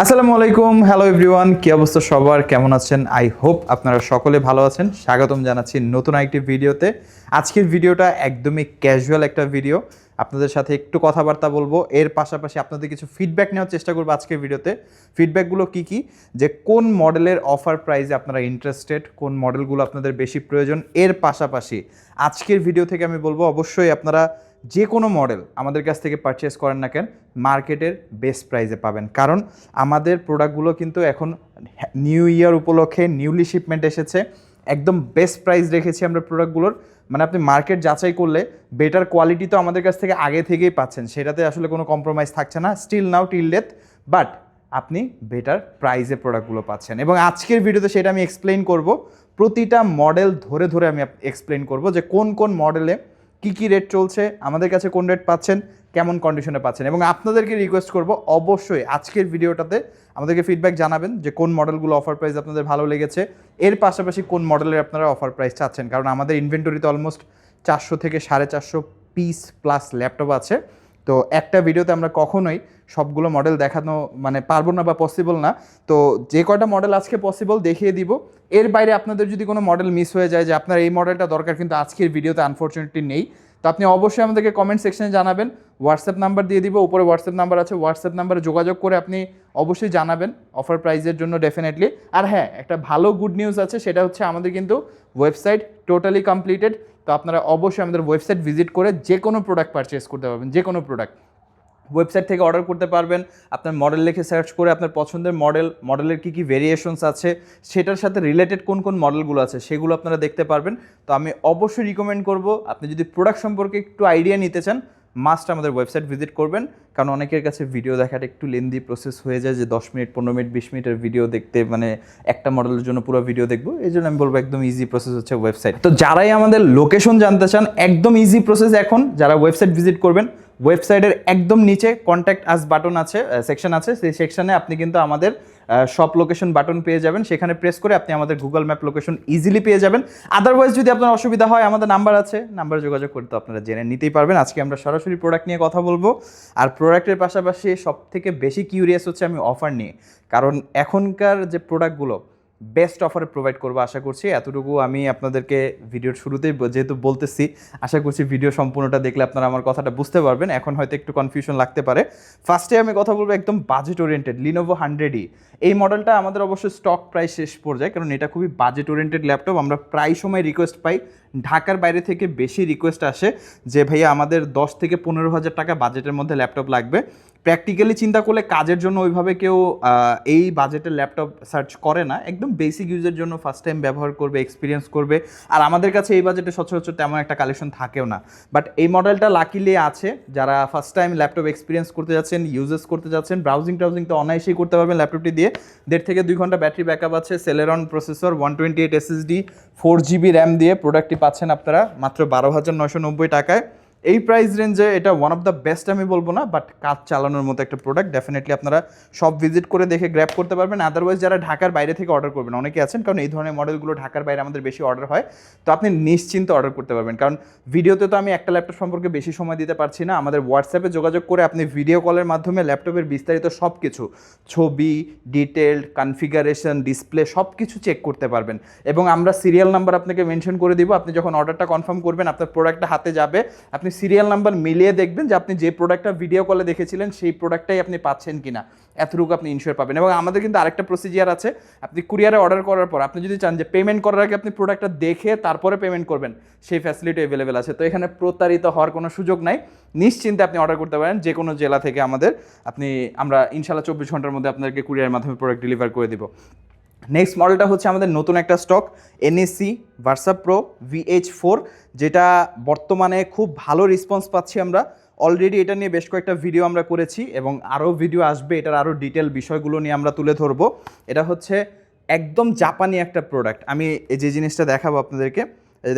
আসসালামু আলাইকুম, hello everyone, কি অবস্থা সবার, কেমন আছেন? আই হোপ আপনারা সকলে ভালো আছেন। স্বাগতম জানাচ্ছি নতুন আরেকটি ভিডিওতে। আজকের ভিডিওটা একদমই ক্যাজুয়াল একটা ভিডিও, আপনাদের সাথে একটু কথাবার্তা বলবো, এর পাশাপাশি আপনাদের কিছু ফিডব্যাক নেওয়ার চেষ্টা করবো আজকের ভিডিওতে। ফিডব্যাকগুলো কি কি, যে কোন মডেলের অফার প্রাইসে আপনারা ইন্টারেস্টেড, কোন মডেলগুলো আপনাদের বেশি প্রয়োজন। এর পাশাপাশি আজকের ভিডিও থেকে আমি বলবো অবশ্যই আপনারা যে কোনো মডেল আমাদের কাছ থেকে পারচেস করেন না কেন, মার্কেটের বেস্ট প্রাইসে পাবেন। কারণ আমাদের প্রোডাক্টগুলো কিন্তু এখন নিউ ইয়ার উপলক্ষে নিউলি শিপমেন্ট এসেছে, একদম বেস্ট প্রাইস রেখেছি আমরা প্রোডাক্টগুলোর। মানে আপনি মার্কেট যাচাই করলে বেটার কোয়ালিটি তো আমাদের কাছ থেকে আগে থেকেই পাচ্ছেন, সেটাতে আসলে কোনো কম্প্রোমাইজ থাকছে না, still now till death. But আপনি বেটার প্রাইসে প্রোডাক্টগুলো পাচ্ছেন, এবং আজকের ভিডিওতে সেটা আমি এক্সপ্লেন করব। প্রতিটা মডেল ধরে ধরে আমি এক্সপ্লেন করব যে কোন কোন মডেলে কী কী রেট চলছে, আমাদের কাছে কোন রেট পাচ্ছেন, কেমন কন্ডিশনে পাচ্ছেন। এবং আপনাদেরকে রিকোয়েস্ট করব অবশ্যই আজকের ভিডিওটাতে আমাদেরকে ফিডব্যাক জানাবেন যে কোন মডেলগুলো অফার প্রাইস আপনাদের ভালো লেগেছে, এর পাশাপাশি কোন মডেলের আপনারা অফার প্রাইস চাচ্ছেন। কারণ আমাদের ইনভেন্টরিতে অলমোস্ট 400 থেকে 450 পিস প্লাস ল্যাপটপ আছে। তো একটা ভিডিওতে আমরা কখনোই সবগুলো মডেল দেখানো মানে পারবো না বা পসিবল না। তো যে কয়টা মডেল আজকে পসিবল দেখিয়ে দিব। এর বাইরে আপনাদের যদি কোনো মডেল মিস হয়ে যায় যে আপনার এই মডেলটা দরকার কিন্তু আজকের ভিডিওতে আনফর্চুনেটলি নেই, তো আপনি অবশ্যই আমাদেরকে কমেন্ট সেকশনে জানাবেন। হোয়াটসঅ্যাপ নাম্বার দিয়ে দিব, উপরে হোয়াটসঅ্যাপ নাম্বার আছে, হোয়াটসঅ্যাপ নাম্বারে যোগাযোগ করে আপনি অবশ্যই জানাবেন অফার প্রাইজের জন্য ডেফিনেটলি। আর হ্যাঁ, একটা ভালো গুড নিউজ আছে, সেটা হচ্ছে আমাদের কিন্তু ওয়েবসাইট টোটালি কমপ্লিটেড। তো আপনারা অবশ্যই আমাদের ওয়েবসাইট ভিজিট করে যে কোনো প্রোডাক্ট পারচেস করতে পারবেন, যে কোনো প্রোডাক্ট ওয়েবসাইট থেকে অর্ডার করতে পারবেন। আপনার মডেল লিখে সার্চ করে আপনার পছন্দের মডেলের কী কী ভেরিয়েশনস আছে, সেটার সাথে রিলেটেড কোন কোন মডেলগুলো আছে সেগুলো আপনারা দেখতে পারবেন। তো আমি অবশ্যই রিকমেন্ড করব, আপনি যদি প্রোডাক্ট সম্পর্কে একটু আইডিয়া নিতে চান, মাস্ট আমাদের ওয়েবসাইট ভিজিট করবেন। কারণ অনেকের কাছে ভিডিও দেখাটা একটু লেন্দি প্রসেস হয়ে যায়, যে 10 মিনিট 15 মিনিট 20 মিনিটের ভিডিও দেখতে, মানে একটা মডেলের জন্য পুরো ভিডিও দেখবো, এই জন্য আমি বলবো একদম ইজি প্রসেস হচ্ছে ওয়েবসাইট। তো যারাই আমাদের লোকেশন জানতে চান, একদম ইজি প্রসেস এখন, যারা ওয়েবসাইট ভিজিট করবেন, ওয়েবসাইটের একদম নিচে কন্ট্যাক্ট আস বাটন আছে, সেকশন আছে, সেই সেকশনে আপনি কিন্তু আমাদের সব লোকেশন বাটন পেয়ে যাবেন। সেখানে প্রেস করে আপনি আমাদের গুগল ম্যাপ লোকেশন ইজিলি পেয়ে যাবেন। আদারওয়াইজ যদি আপনার অসুবিধা হয়, আমাদের নাম্বার আছে, নাম্বারে যোগাযোগ করতে আপনারা জেনে নিতেই পারবেন। আজকে আমরা সরাসরি প্রোডাক্ট নিয়ে কথা বলবো, আর প্রোডাক্টের পাশাপাশি সব থেকে বেশি কিউরিয়াস হচ্ছে আমি অফার নিয়ে। কারণ এখনকার যে প্রোডাক্টগুলো বেস্ট অফারে প্রোভাইড করবো আশা করছি। এতটুকু আমি আপনাদেরকে ভিডিওর শুরুতেই যেহেতু বলতেছি, আশা করছি ভিডিও সম্পূর্ণটা দেখলে আপনারা আমার কথাটা বুঝতে পারবেন। এখন হয়তো একটু কনফিউশন লাগতে পারে। ফার্স্টে আমি কথা বলবো একদম বাজেট ওরিয়েন্টেড লিনোভো 100E। এই মডেলটা আমাদের অবশ্যই স্টক প্রাইস শেষ পর্যায়ে, কারণ এটা খুবই বাজেট ওরিয়েন্টেড ল্যাপটপ। আমরা প্রায় সময় রিকোয়েস্ট পাই, ঢাকার বাইরে থেকে বেশি রিকোয়েস্ট আসে যে ভাইয়া আমাদের 10 থেকে 15,000 টাকা বাজেটের মধ্যে ল্যাপটপ লাগবে। প্র্যাকটিক্যালি চিন্তা করলে কাজের জন্য ওইভাবে কেউ এই বাজেটের ল্যাপটপ সার্চ করে না, একদম বেসিক ইউজের জন্য ফার্স্ট টাইম ব্যবহার করবে, এক্সপিরিয়েন্স করবে। আর আমাদের কাছে এই বাজেটে সচরাচর তেমন একটা কালেকশন থাকেও না। বাট এই মডেলটা লাকিলি আছে, যারা ফার্স্ট টাইম ল্যাপটপ এক্সপিরিয়েন্স করতে যাচ্ছেন, ইউজেস করতে যাচ্ছেন, ব্রাউজিং তো অনায়াসেই করতে পারবেন ল্যাপটপটি দিয়ে। 1.5 থেকে 2 ঘন্টা ব্যাটারি ব্যাকআপ আছে, Celeron processor, 128 SSD, 4GB RAM দিয়ে প্রোডাক্টটি পাচ্ছেন আপনারা মাত্র 12,990 টাকায়। এই প্রাইস রেঞ্জে এটা ওয়ান অফ দ্য বেস্ট আমি বলবো না, বাট কাজ চালানোর মতো একটা প্রোডাক্ট। ডেফিনেটলি আপনারা সব ভিজিট করে দেখে গ্র্যাব করতে পারবেন। আদারওয়াইজ যারা ঢাকার বাইরে থেকে অর্ডার করবেন, অনেকে আছেন, কারণ এই ধরনের মডেলগুলো ঢাকার বাইরে আমাদের বেশি অর্ডার হয়, তো আপনি নিশ্চিন্তে অর্ডার করতে পারবেন। কারণ ভিডিওতে তো আমি একটা ল্যাপটপ সম্পর্কে বেশি সময় দিতে পারছি না। আমাদের হোয়াটসঅ্যাপে যোগাযোগ করে আপনি ভিডিও কলের মাধ্যমে ল্যাপটপের বিস্তারিত সব কিছু, ছবি, ডিটেলড কনফিগারেশন, ডিসপ্লে সব কিছু চেক করতে পারবেন। এবং আমরা সিরিয়াল নাম্বার আপনাকে মেনশন করে দিব। আপনি যখন অর্ডারটা কনফার্ম করবেন, আপনার প্রোডাক্টটা হাতে যাবে, আপনি সিরিয়াল নাম্বার মিলিয়ে দেখবেন যে আপনি যে প্রোডাক্টটা ভিডিও কলে দেখেছিলেন সেই প্রোডাক্টটাই আপনি পাচ্ছেন কিনা, এতটুকু আপনি ইনশিওর পাবেন। এবং আমাদের কিন্তু আরেকটা প্রসিজিয়ার আছে, আপনি কুরিয়ারে অর্ডার করার পর আপনি যদি চান যে পেমেন্ট করার আগে আপনি প্রোডাক্টটা দেখে তারপরে পেমেন্ট করবেন, সেই ফ্যাসিলিটি অ্যাভেলেবেল আছে। তো এখানে প্রতারিত হওয়ার কোনো সুযোগ নাই, নিশ্চিন্তে আপনি অর্ডার করতে পারেন যে কোনো জেলা থেকে আমাদের। আমরা ইনশাল্লাহ 24 ঘন্টার মধ্যে আপনাদেরকে কুরিয়ারের মাধ্যমে প্রোডাক্ট ডেলিভার করে দিব। নেক্সট মডেলটা হচ্ছে আমাদের নতুন একটা stock, NSC versa pro VH4, যেটা বর্তমানে খুব ভালো রেসপন্স পাচ্ছি আমরা। অলরেডি এটা নিয়ে বেশ কয়েকটা ভিডিও আমরা করেছি, এবং আরও ভিডিও আসবে, এটার আরও ডিটেল বিষয়গুলো নিয়ে আমরা তুলে ধরবো। এটা হচ্ছে একদম জাপানি একটা প্রোডাক্ট। আমি এই যে জিনিসটা দেখাবো আপনাদেরকে,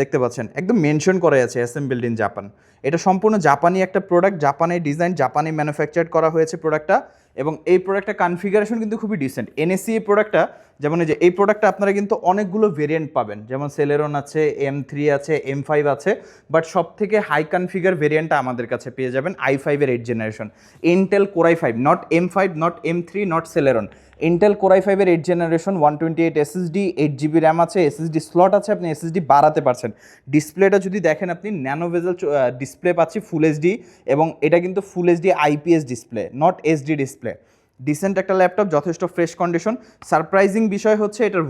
দেখতে পাচ্ছেন একদম মেনশন করা আছে অ্যাসেম্বলড ইন জাপান। এটা সম্পূর্ণ জাপানি একটা প্রোডাক্ট, জাপানি ডিজাইন, জাপানি ম্যানুফ্যাকচার করা হয়েছে প্রোডাক্টটা। এবং এই প্রোডাক্টটা কনফিগারেশন কিন্তু খুবই ডিসেন্ট। এনএসসি এই প্রোডাক্টটা, যেমন এই যে এই প্রোডাক্টটা আপনারা কিন্তু অনেকগুলো ভেরিয়েন্ট পাবেন, যেমন সেলেরন আছে, M3 আছে, M5 আছে, বাট সব থেকে হাই কনফিগার ভেরিয়েন্টটা আমাদের কাছে পেয়ে যাবেন i5 এর 8th generation Intel core i5, not M5, not M3, not Celeron, Intel core i5 এর 8th generation 128 SSD, 8 GB RAM আছে, এসএসডি স্লট আছে, আপনি এসএসডি বাড়াতে পারছেন। ডিসপ্লেটা যদি দেখেন আপনি ন্যানো ভেজেল ডিসপ্লে পাচ্ছি ফুল এইচডি, এবং এটা কিন্তু full HD IPS display, not HD display. Decent একটা ল্যাপটপ, যথেষ্ট ফ্রেশ কন্ডিশন। সারপ্রাইজিং বিষয় হচ্ছে এটার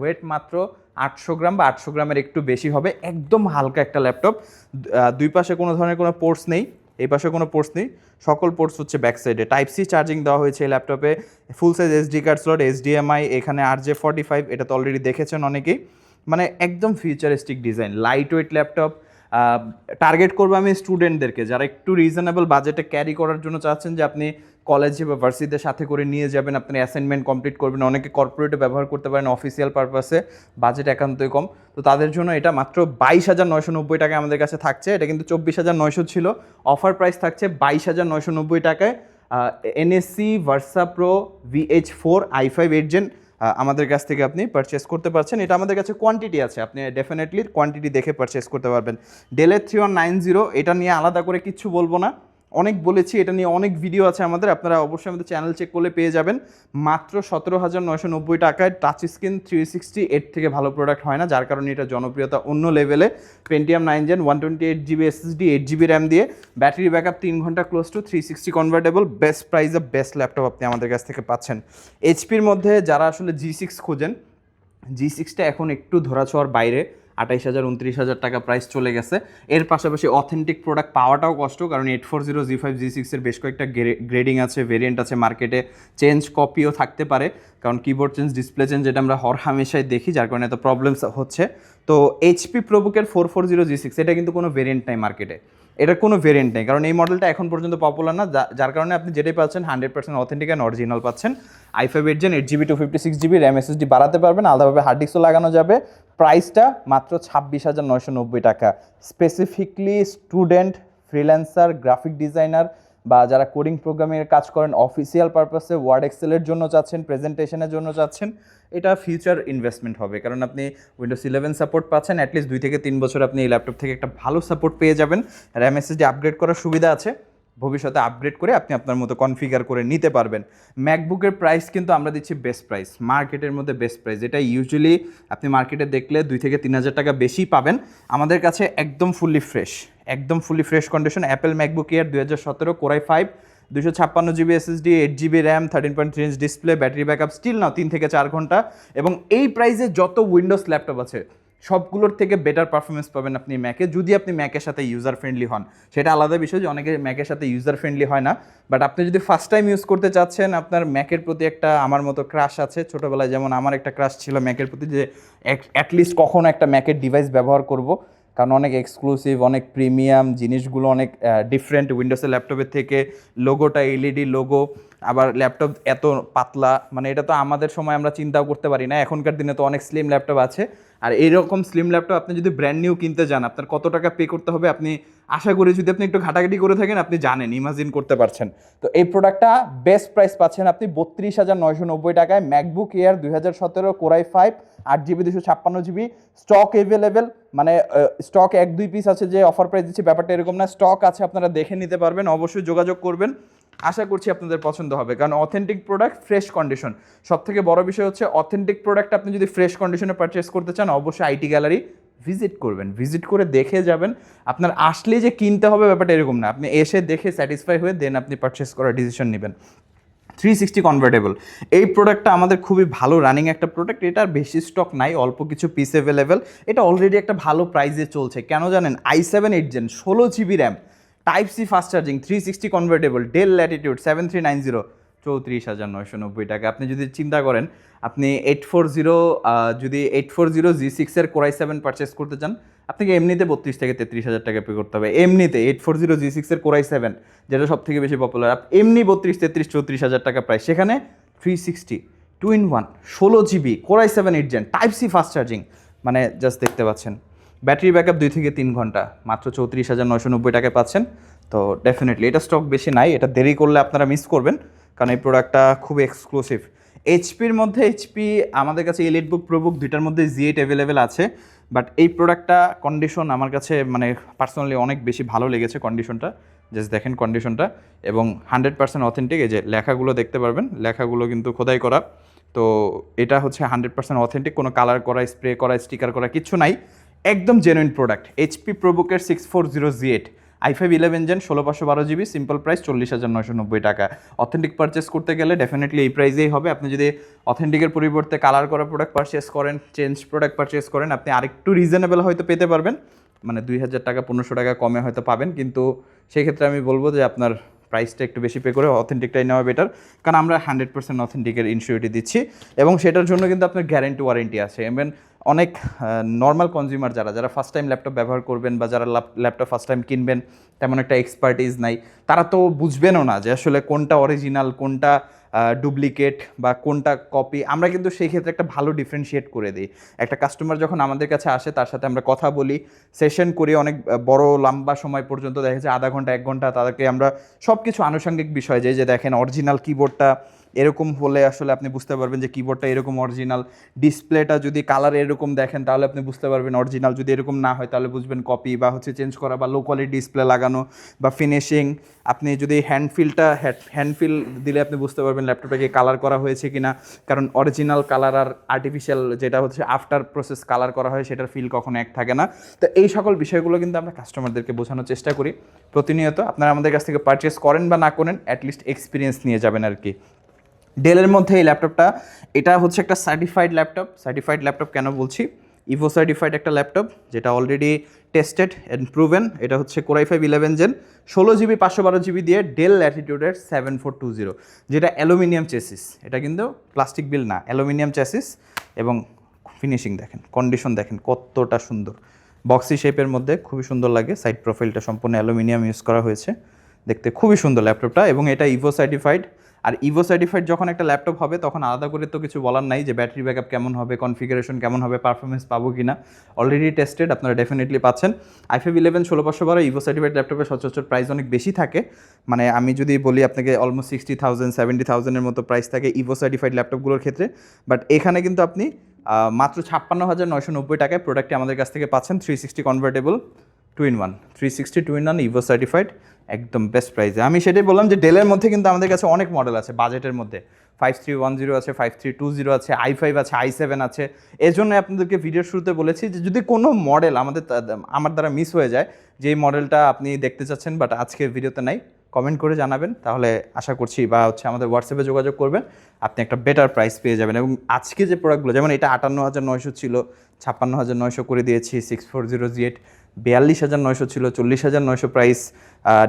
ওয়েট মাত্র 800 গ্রাম বা 800 গ্রামের একটু বেশি হবে, একদম হালকা একটা ল্যাপটপ। দুই পাশে কোনো ধরনের কোনো পোর্টস নেই, এই পাশে কোনো পোর্টস নেই, সকল পোর্টস হচ্ছে ব্যাক সাইডে। টাইপ সি চার্জিং দেওয়া হয়েছে এই ল্যাপটপে, ফুল size SD card slot, HDMI, এখানে RJ45, এটা তো অলরেডি দেখেছেন অনেকেই। মানে একদম futuristic design, light weight laptop. Target করবো আমি স্টুডেন্টদেরকে যারা একটু রিজনেবল বাজেটে ক্যারি করার জন্য চাচ্ছেন, যে আপনি কলেজে বা ভার্সিটিতে সাথে করে নিয়ে যাবেন, আপনি অ্যাসাইনমেন্ট কমপ্লিট করবেন, অনেকে কর্পোরেটে ব্যবহার করতে পারেন অফিসিয়াল পারপাসে, বাজেট একান্তই কম। তো তাদের জন্য এটা মাত্র 22,990 টাকায় আমাদের কাছে থাকছে। এটা কিন্তু 24,900 ছিল, অফার প্রাইস থাকছে 22,990 টাকায়। NSC versa pro VH4 i5 8th Gen আমাদের কাছ থেকে আপনি পারচেস করতে পারছেন। এটা আমাদের কাছে কোয়ান্টিটি আছে, আপনি ডেফিনেটলি কোয়ান্টিটি দেখে পারচেস করতে পারবেন। ডেলের 3190, এটা নিয়ে আলাদা করে কিচ্ছু বলবো না, অনেক বলেছি, এটা নিয়ে অনেক ভিডিও আছে আমাদের, আপনারা অবশ্যই আমাদের চ্যানেল চেক করলে পেয়ে যাবেন। মাত্র 17,990 টাকায় টাচ স্ক্রিন 360, এর থেকে ভালো প্রোডাক্ট হয় না, যার কারণে এটা জনপ্রিয়তা অন্য লেভেলে। Pentium 9 Gen 128GB SSD, 8GB RAM দিয়ে, ব্যাটারি ব্যাকআপ 3 ঘন্টা, ক্লোজ টু 360 কনভার্টেবল, বেস্ট প্রাইসে বেস্ট ল্যাপটপ আপনি আমাদের কাছ থেকে পাচ্ছেন। এইচপির মধ্যে যারা আসলে G6 খোঁজেন, G6টা এখন একটু ধরাছোঁয়ার বাইরে, 28,000 29,000 টাকা প্রাইস চলে গেছে। এর পাশাপাশি অথেন্টিক প্রোডাক্ট পাওয়াটাও কষ্ট, কারণ 840, G5, G6 এর বেশ কয়েকটা গ্রেডিং আছে, ভেরিয়েন্ট আছে মার্কেটে, চেঞ্জ কপিও থাকতে পারে, কারণ কিবোর্ড চেঞ্জ, ডিসপ্লে চেঞ্জ, যেটা আমরা হামেশাই দেখি, যার কারণে এত প্রবলেমস হচ্ছে। তো HP প্রোবুকের 440 G6, এটা কিন্তু কোনো ভেরিয়েন্ট নাই মার্কেটে, এটার কোনো ভেরিয়েন্ট নেই, কারণ এই মডেলটা এখন পর্যন্ত পপুলার না, যার কারণে আপনি যেটাই পাচ্ছেন 100% অথেন্টিক অ্যান্ড অরিজিনাল পাচ্ছেন। i5 8th Gen 8GB 256GB RAM, SSD বাড়াতে পারবেন, আলাদাভাবে হার্ড ডিস্কও লাগানো যাবে। প্রাইসটা মাত্র 26,990 টাকা। Specifically student, freelancer, graphic designer বা যারা কোডিং প্রোগ্রামিংয়ের কাজ করেন, অফিসিয়াল পারপাসে ওয়ার্ড এক্সেলের জন্য চাচ্ছেন, প্রেজেন্টেশনের জন্য চাচ্ছেন, এটা ফিউচার ইনভেস্টমেন্ট হবে, কারণ আপনি উইন্ডোজ 11 সাপোর্ট পাচ্ছেন, অ্যাটলিস্ট 2 থেকে 3 বছর আপনি এই ল্যাপটপ থেকে একটা ভালো সাপোর্ট পেয়ে যাবেন। র্যাম SSD আপগ্রেড করার সুবিধা আছে, ভবিষ্যতে আপগ্রেড করে আপনি আপনার মতো কনফিগার করে নিতে পারবেন। ম্যাকবুকের প্রাইস কিন্তু আমরা দিচ্ছি বেস্ট প্রাইস, মার্কেটের মধ্যে বেস্ট প্রাইস, যেটা ইউজুয়ালি আপনি মার্কেটে দেখলে 2 থেকে 3,000 টাকা বেশি পাবেন, আমাদের কাছে একদম fully fresh condition. Apple MacBook Air 2017 Core i5, 256GB SSD, 8GB RAM, 13.3 inch display, battery backup still now 3 থেকে 4 ঘন্টা, এবং এই প্রাইসে যত উইন্ডোজ ল্যাপটপ আছে সবগুলোর থেকে বেটার পারফরমেন্স পাবেন আপনি ম্যাকে, যদি আপনি ম্যাকের সাথে ইউজার ফ্রেন্ডলি হন। সেটা আলাদা বিষয় যে অনেকে ম্যাকের সাথে ইউজার ফ্রেন্ডলি হয় না, বাট আপনি যদি ফার্স্ট টাইম ইউজ করতে চাচ্ছেন, আপনার ম্যাকের প্রতি একটা আমার মতো ক্রাশ আছে, ছোটোবেলায় যেমন আমার একটা ক্রাশ ছিল ম্যাকের প্রতি, যে অ্যাটলিস্ট কখনো একটা ম্যাকের ডিভাইস ব্যবহার করব, কারণ অনেক এক্সক্লুসিভ, অনেক প্রিমিয়াম জিনিসগুলো, অনেক ডিফারেন্ট উইন্ডোজের ল্যাপটপের থেকে। লোগোটা এলইডি লোগো, আবার ল্যাপটপ এত পাতলা, মানে এটা তো আমাদের সময় আমরা চিন্তাও করতে পারি না, এখনকার দিনে তো অনেক স্লিম ল্যাপটপ আছে। আর এইরকম স্লিম ল্যাপটপ আপনি যদি ব্র্যান্ড নিউ কিনতে যান, আপনার কত টাকা পে করতে হবে আপনি আশা করি, যদি আপনি একটু ঘাটাঘাটি করে থাকেন আপনি জানেন, ইমাজিন করতে পারছেন। তো এই প্রোডাক্টটা বেস্ট প্রাইস পাচ্ছেন আপনি 32,990 টাকায়। MacBook Air 2017 Core i5, 8GB 256GB, stock available, মানে স্টক 1-2 পিস আছে যে অফার প্রাইস দিচ্ছে, ব্যাপারটা এরকম না, স্টক আছে, আপনারা দেখে নিতে পারবেন, অবশ্যই যোগাযোগ করবেন, আশা করছি আপনাদের পছন্দ হবে, কারণ অথেন্টিক প্রোডাক্ট, ফ্রেশ কন্ডিশন। সব থেকে বড় বিষয় হচ্ছে অথেন্টিক প্রোডাক্ট আপনি যদি ফ্রেশ কন্ডিশনে পারচেস করতে চান, অবশ্যই আইটি গ্যালারি ভিজিট করবেন, ভিজিট করে দেখে যাবেন। আপনার আসলে যে কিনতে হবে ব্যাপারটা এরকম না, আপনি এসে দেখে স্যাটিসফাই হয়ে দেন আপনি পারচেস করার ডিসিশন নেবেন। 360 কনভার্টেবল, এই প্রোডাক্টটা আমাদের খুবই ভালো রানিং একটা প্রোডাক্ট, এটার বেশি স্টক নাই, অল্প কিছু পিস অ্যাভেলেবেল, এটা অলরেডি একটা ভালো প্রাইসে চলছে। কেন জানেন? i7 8th Gen, 16GB RAM, type C fast charging, 360 convertible, Dell Latitude 7390, 34,990 টাকা। আপনি যদি চিন্তা করেন আপনি 840 G6 এর Core i7 পারচেস করতে চান, আপনাকে এমনিতে 32 থেকে 33,000 টাকা পে করতে হবে, এমনিতে 840 G6 এর Core i7, যেটা সব থেকে বেশি পপুলার, এমনি 32, 33, 34,000 টাকা প্রাইস, সেখানে 360 2-in-1 16GB Core i7 8th Gen, type C fast charging, মানে জাস্ট দেখতে পাচ্ছেন। ব্যাটারি ব্যাকআপ 2 থেকে 3 ঘন্টা, মাত্র 34,990 টাকায় পাচ্ছেন। তো ডেফিনেটলি এটা স্টক বেশি নাই, এটা দেরি করলে আপনারা মিস করবেন, কারণ এই প্রোডাক্টটা খুব এক্সক্লুসিভ। এইচপির মধ্যে এইচপি আমাদের কাছে এলিটবুক প্রোবুক দুইটার মধ্যে জি8 অ্যাভেলেবেল আছে, বাট এই প্রোডাক্টটা কন্ডিশন আমার কাছে মানে পার্সোনালি অনেক বেশি ভালো লেগেছে কন্ডিশনটা। জাস্ট দেখেন কন্ডিশনটা, এবং 100% অথেন্টিক। এই যে লেখাগুলো দেখতে পারবেন, লেখাগুলো কিন্তু খোদাই করা। তো এটা হচ্ছে 100% অথেন্টিক, কোনো কালার করা, স্প্রে করা, স্টিকার করা কিচ্ছু নাই, একদম জেনুইন প্রোডাক্ট। এইচপি প্রোবুকের 640Z8 i5 11 gen 16/512 GB, simple price 40,990 টাকা। অথেন্টিক পারচেস করতে গেলে ডেফিনেটলি এই প্রাইসেই হবে। আপনি যদি অথেন্টিকের পরিবর্তে কালার করা প্রোডাক্ট পারচেস করেন, চেঞ্জ প্রোডাক্ট পারচেস করেন, আপনি আরেকটু রিজনেবল হয়তো পেতে পারবেন, মানে 2,000 টাকা 1,500 টাকা কমে হয়তো পাবেন, কিন্তু সেই ক্ষেত্রে আমি বলবো যে আপনার প্রাইসটা একটু বেশি পে করে অথেন্টিকটাই নেওয়া বেটার, কারণ আমরা 100% অথেন্টিকের ইনসিউরিটি দিচ্ছি, এবং সেটার জন্য কিন্তু আপনার গ্যারেন্টি ওয়ারেন্টি আছে। এবং অনেক নর্মাল কনজিউমার যারা ফার্স্ট টাইম ল্যাপটপ ব্যবহার করবেন বা যারা ল্যাপটপ ফার্স্ট টাইম কিনবেন, তেমন একটা এক্সপার্টিস নাই, তারা তো বুঝবেনও না যে আসলে কোনটা অরিজিনাল, কোনটা ডুপ্লিকেট বা কোনটা কপি। আমরা কিন্তু সেই ক্ষেত্রে একটা ভালো ডিফারেন্সিয়েট করে দিই। একটা কাস্টমার যখন আমাদের কাছে আসে, তার সাথে আমরা কথা বলি, সেশন করি অনেক বড় লম্বা সময় পর্যন্ত, দেখা যাচ্ছে আধা ঘন্টা 1 ঘন্টা, তাদেরকে আমরা সব কিছু আনুষঙ্গিক বিষয় যে দেখেন অরিজিনাল কিবোর্ডটা এরকম হলে আসলে আপনি বুঝতে পারবেন যে কিবোর্ডটা এরকম অরিজিনাল, ডিসপ্লেটা যদি কালার এরকম দেখেন তাহলে আপনি বুঝতে পারবেন অরিজিনাল, যদি এরকম না হয় তাহলে বুঝবেন কপি বা হচ্ছে চেঞ্জ করা বা লো কোয়ালিটি ডিসপ্লে লাগানো বা ফিনিশিং। আপনি যদি হ্যান্ডফিল দিলে আপনি বুঝতে পারবেন ল্যাপটপটাকে কালার করা হয়েছে কিনা, কারণ অরিজিনাল কালার আর আর্টিফিশিয়াল যেটা হচ্ছে আফটার প্রসেস কালার করা হয় সেটার ফিল কখনো এক থাকে না। তো এই সকল বিষয়গুলো কিন্তু আমরা কাস্টমারদেরকে বোঝানোর চেষ্টা করি প্রতিনিয়ত। আপনারা আমাদের কাছ থেকে পারচেস করেন বা না করেন, অ্যাটলিস্ট এক্সপিরিয়েন্স নিয়ে যাবেন আর কি। ডেলের মধ্যে এই ল্যাপটপটা, এটা হচ্ছে একটা সার্টিফাইড ল্যাপটপ। সার্টিফাইড ল্যাপটপ কেন বলছি, ইভো সার্টিফাইড একটা ল্যাপটপ, যেটা অলরেডি টেস্টেড অ্যান্ড প্রুভেন। এটা হচ্ছে Core i5 11 gen 16GB 512GB দিয়ে ডেল ল্যাটিটিউডের 7420, যেটা অ্যালুমিনিয়াম চেসিস। এটা কিন্তু প্লাস্টিক বিল না, অ্যালুমিনিয়াম চেসিস। এবং ফিনিশিং দেখেন, কন্ডিশন দেখেন কতটা সুন্দর, বক্সি শেপের মধ্যে খুবই সুন্দর লাগে। সাইড প্রোফাইলটা সম্পূর্ণ অ্যালুমিনিয়াম ইউজ করা হয়েছে, দেখতে খুবই সুন্দর ল্যাপটপটা। এবং এটা ইভো সার্টিফাইড। আর ইভো সার্টিফাইড যখন একটা ল্যাপটপ হবে, তখন আলাদা করে তো কিছু বলার নাই যে ব্যাটারি ব্যাকআপ কেমন হবে, কনফিগারেশন কেমন হবে, পারফরমেন্স পাবো কি না, অলরেডি টেস্টেড, আপনারা ডেফিনেটলি পাচ্ছেন। i5 11 16/512 ইভো সার্টিফাইড ল্যাপটপের সচরাচর প্রাইস অনেক বেশি থাকে, মানে আমি যদি বলি আপনাকে অলমোস্ট 60,000 70,000-এর মতো প্রাইস থাকে ইভো সার্টিফাইড ল্যাপটপগুলোর ক্ষেত্রে। বাট এখানে কিন্তু আপনি মাত্র 56,990 টাকায় প্রোডাক্টটি আমাদের কাছ থেকে পাচ্ছেন। 360 convertible 2-in-1, 360 2-in-1 Ivo certified, একদম বেস্ট প্রাইসে। আমি সেটাই বললাম যে ডেলের মধ্যে কিন্তু আমাদের কাছে অনেক মডেল আছে বাজেটের মধ্যে। 5310 আছে, 5320 আছে, i5 আছে, i7 আছে। এর জন্য আপনাদেরকে ভিডিওর শুরুতে বলেছি যে যদি কোনো মডেল আমার দ্বারা মিস হয়ে যায়, যে এই মডেলটা আপনি দেখতে চাচ্ছেন বাট আজকের ভিডিওতে নাই, কমেন্ট করে জানাবেন, তাহলে আশা করছি বা হচ্ছে আমাদের হোয়াটসঅ্যাপে যোগাযোগ করবেন, আপনি একটা বেটার প্রাইস পেয়ে যাবেন। এবং আজকে যে প্রোডাক্টগুলো, যেমন এটা 58,900 ছিল, 56,900 করে দিয়েছি। 640Z8 42,900 ছিল, 40,900 প্রাইস।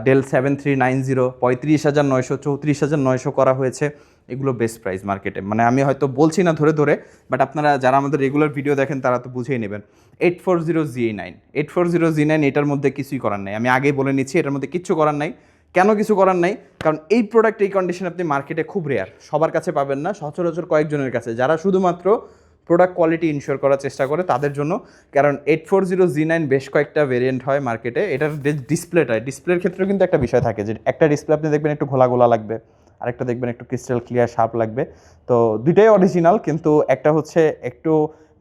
ডেল 7390 35,900, 34,900 করা হয়েছে। এগুলো বেস্ট প্রাইস মার্কেটে, মানে আমি হয়তো বলছি না ধরে ধরে, বাট আপনারা যারা আমাদের রেগুলার ভিডিও দেখেন তারা তো বুঝেই নেবেন। 840Z9 এটার মধ্যে কিছুই করার নাই, আমি আগেই বলে নিচ্ছি, এটার মধ্যে কিচ্ছু করার নাই। কেন কিছু করার নাই? কারণ এই প্রোডাক্ট এই কন্ডিশন আপনি মার্কেটে খুব রেয়ার, সবার কাছে পাবেন না, সচরাচর কয়েকজনের কাছে, যারা শুধুমাত্র প্রোডাক্ট কোয়ালিটি ইনশিওর করার চেষ্টা করে তাদের জন্য। কারণ 840Z9 বেশ কয়েকটা ভেরিয়েন্ট হয় মার্কেটে। এটার ডিসপ্লের ক্ষেত্রেও কিন্তু একটা বিষয় থাকে, যে একটা ডিসপ্লে আপনি দেখবেন একটু ঘোলা ঘোলা লাগবে, আরেকটা দেখবেন একটু ক্রিস্টাল ক্লিয়ার শার্প লাগবে। তো দুইটাই অরিজিনাল, কিন্তু একটা হচ্ছে একটু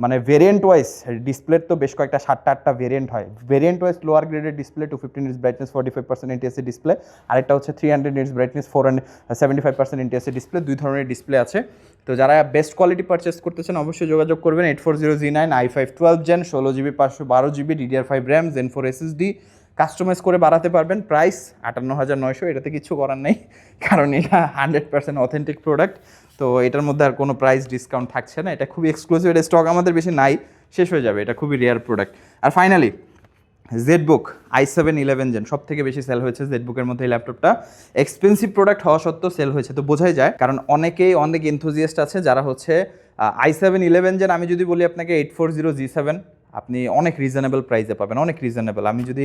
মানে ভেরিয়েন্ট ওয়াইজ, ডিসপ্লের তো বেশ কয়েকটা 7-8টা ভেরিয়েন্ট হয়। ভেরিয়েন্ট ওয়াইজ লোয়ার গ্রেডের display 250 nits brightness 45% NTSC display, আরেকটা হচ্ছে 300 নিটস ব্রাইটনেস 75% NTSC ডিসপ্লে। দুই ধরনের ডিসপ্লে আছে। তো যারা বেস্ট কোয়ালিটি পারচেস করতেছেন অবশ্যই যোগাযোগ করবেন। 840Z9 i5 12 gen 16GB 512GB DDR5 RAM Zen 4 SSD, customise করে বাড়াতে পারবেন। প্রাইস 58,900, এটাতে কিছু করার নেই, কারণ এটা 100% অথেন্টিক প্রোডাক্ট। তো এটার মধ্যে আর কোনো প্রাইস ডিসকাউন্ট থাকছে না, এটা খুবই এক্সক্লুসিভ, এটা স্টক আমাদের বেশি নাই, শেষ হয়ে যাবে, এটা খুবই রেয়ার প্রোডাক্ট। আর ফাইনালি জেডবুক i7 11 জেন, সব থেকে বেশি সেল হয়েছে জেডবুকের মধ্যে এই ল্যাপটপটা। এক্সপেন্সিভ প্রোডাক্ট হওয়া সত্ত্বেও সেল হয়েছে, তো বোঝাই যায়, কারণ অনেক এনথুজিয়াস্ট আছে যারা হচ্ছে i7 11 জেন, আমি যদি বলি আপনাকে 840G7 আপনি অনেক রিজনেবল প্রাইসে পাবেন, অনেক রিজনেবল। আমি যদি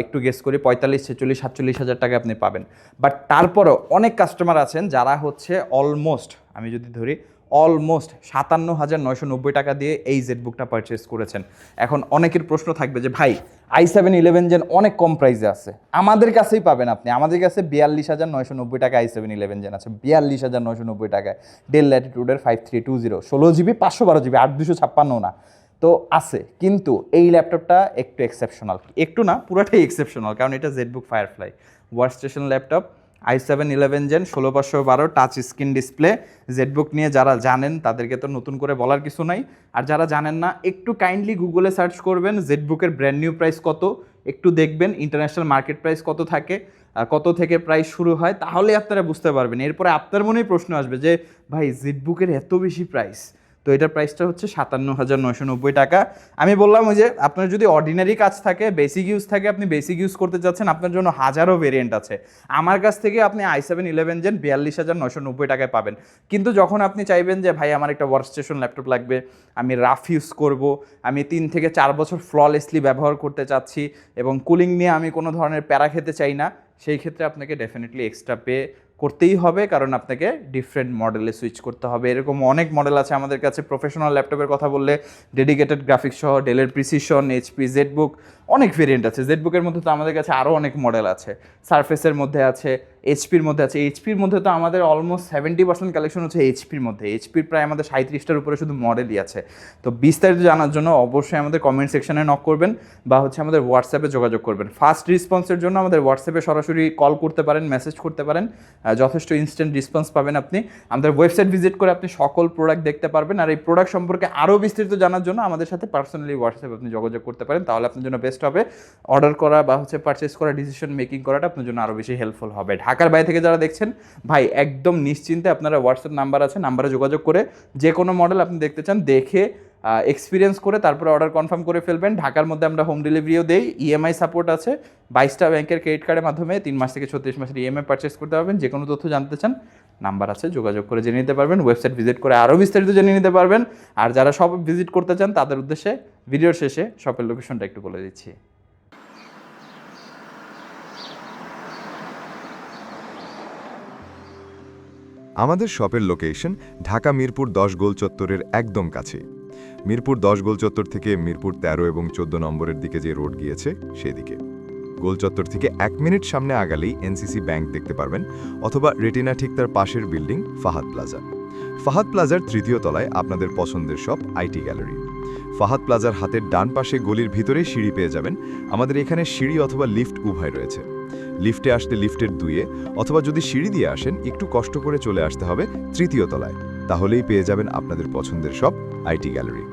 একটু গেস করি 45, 46, 47 হাজার টাকা আপনি পাবেন। বাট তারপরেও অনেক কাস্টমার আছেন যারা হচ্ছে অলমোস্ট, আমি যদি ধরি অলমোস্ট 57,990 টাকা দিয়ে এই জেটবুকটা পারচেস করেছেন। এখন অনেকের প্রশ্ন থাকবে যে ভাই i7-11 জেন অনেক কম প্রাইসে আছে, আমাদের কাছেই পাবেন আপনি, আমাদের কাছে 42,990 টাকা i7-11 জেন আছে, 42,990 টাকায় ডেল ল্যাটিটিউডের 5320, 16 GB 512 GB, 8 256 না তো আছে। কিন্তু এই ল্যাপটপটা একটু এক্সেপশনাল, একটু না পুরোটাই এক্সেপশনাল, কারণ এটা ZBook Firefly workstation laptop, i7-11 gen 16512 touch screen display. ZBook নিয়ে যারা জানেন তাদেরকে তো নতুন করে বলার কিছু নাই, আর যারা জানেন না একটু কাইন্ডলি গুগলে সার্চ করবেন জেটবুকের ব্র্যান্ড নিউ প্রাইস কত, একটু দেখবেন ইন্টারন্যাশনাল মার্কেট প্রাইস কত থাকে, কত থেকে প্রাইস শুরু হয়, তাহলে আপনারা বুঝতে পারবেন। এরপরে আপনার মনেই প্রশ্ন আসবে যে ভাই জেটবুকের এত বেশি প্রাইস, তো এটার প্রাইসটা হচ্ছে 57,990 টাকা। আমি বললাম ওই যে আপনার যদি অর্ডিনারি কাজ থাকে, বেসিক ইউজ থাকে, আপনি বেসিক ইউজ করতে চাচ্ছেন, আপনার জন্য হাজারো ভেরিয়েন্ট আছে। আমার কাছ থেকে আপনি i7-11 জেন 42,990 টাকায় পাবেন। কিন্তু যখন আপনি চাইবেন যে ভাই আমার একটা ওয়ার্কস্টেশন ল্যাপটপ লাগবে, আমি রাফ ইউজ করব, আমি 3 থেকে 4 বছর ফ্ললেসলি ব্যবহার করতে চাচ্ছি এবং কুলিং নিয়ে আমি কোনো ধরনের প্যারা খেতে চাই না, সেই ক্ষেত্রে আপনাকে ডেফিনেটলি এক্সট্রা পে করতেই হবে, কারণ আপনাকে ডিফারেন্ট মডেলে সুইচ করতে হবে। এরকম অনেক মডেল আছে আমাদের কাছে। প্রফেশনাল ল্যাপটপের কথা বললে ডেডিকেটেড গ্রাফিক্স সহ ডেলের প্রিসিশন, এইচপি, জেটবুক, অনেক ভেরিয়েন্ট আছে। জেটবুকের মধ্যে তো আমাদের কাছে আরও অনেক মডেল আছে, সারফেসের মধ্যে আছে, এইচপির মধ্যে আছে। এইচপির মধ্যে তো আমাদের অলমোস্ট 70% কালেকশন হচ্ছে এইচপির মধ্যে। এইচপির প্রায় আমাদের 37টার উপরে শুধু মডেলই আছে। তো বিস্তারিত জানার জন্য অবশ্যই আমাদের কমেন্ট সেকশনে নক করবেন বা হচ্ছে আমাদের হোয়াটসঅ্যাপে যোগাযোগ করবেন। ফাস্ট রেসপন্সের জন্য আমাদের হোয়াটসঅ্যাপে সরাসরি কল করতে পারেন, মেসেজ করতে পারেন, যথেষ্ট ইনস্ট্যান্ট রেসপন্স পাবেন আপনি। আমাদের ওয়েবসাইট ভিজিট করে আপনি সকল প্রোডাক্ট দেখতে পারবেন। আর এই প্রোডাক্ট সম্পর্কে আরও বিস্তারিত জানার জন্য আমাদের সাথে পার্সোনালি হোয়াটসঅ্যাপে আপনি যোগাযোগ করতে পারেন, তাহলে আপনার জন্য বেস্ট হবে। অর্ডার করা বা হচ্ছে পারচেস করা, ডিসিশন মেকিং করাটা আপনার জন্য আরও বেশি হেল্পফুল হবে। ঢাকার বাইরে থেকে যারা দেখছেন ভাই একদম নিশ্চিন্তে আপনারা হোয়াটসঅ্যাপ নাম্বার আছে, নাম্বারে যোগাযোগ করে যে কোনো মডেল আপনি দেখতে চান দেখে এক্সপিরিয়েন্স করে তারপরে অর্ডার কনফার্ম করে ফেলবেন। ঢাকার মধ্যে আমরা হোম ডেলিভারিও দেই, ইএমআই সাপোর্ট আছে। 22টা ব্যাংকের ক্রেডিট কার্ডের মাধ্যমে 3 মাস থেকে 36 মাসের ইএমআই পারচেস করতে পারবেন। যে কোনো তথ্য জানতে চান নাম্বার আছে, যোগাযোগ করে জেনে নিতে পারবেন। ওয়েবসাইট ভিজিট করে আরও বিস্তারিত জেনে নিতে পারবেন। আর যারা সব ভিজিট করতে চান তাদের উদ্দেশ্যে ভিডিওর শেষে শপের লোকেশনটা একটু বলে দিচ্ছি। আমাদের শপের লোকেশন ঢাকা মিরপুর 10 গোল চত্বরের একদম কাছে। মিরপুর 10 গোল চত্বর থেকে মিরপুর 13 এবং 14 নম্বরের দিকে যে রোড গিয়েছে সেদিকে। গোল চত্বর থেকে 1 মিনিট সামনে আগালেই এনসিসি ব্যাংক দেখতে পারবেন, অথবা রেটিনা ঠিক তার পাশের বিল্ডিং ফাহাদ প্লাজা। ফাহাদ প্লাজার 3য় তলায় আপনাদের পছন্দের শপ আইটি গ্যালারি। ফাহাদ প্লাজার হাতের ডান পাশে গলির ভিতরে সিঁড়ি পেয়ে যাবেন। আমাদের এখানে সিঁড়ি অথবা লিফট উভয় রয়েছে। লিফটে আসলে লিফটের 2-এ, অথবা যদি সিঁড়ি দিয়ে আসেন একটু কষ্ট করে চলে আসতে হবে 3য় তলায়, তাহলেই পেয়ে যাবেন আপনাদের পছন্দের শপ আইটি গ্যালারি।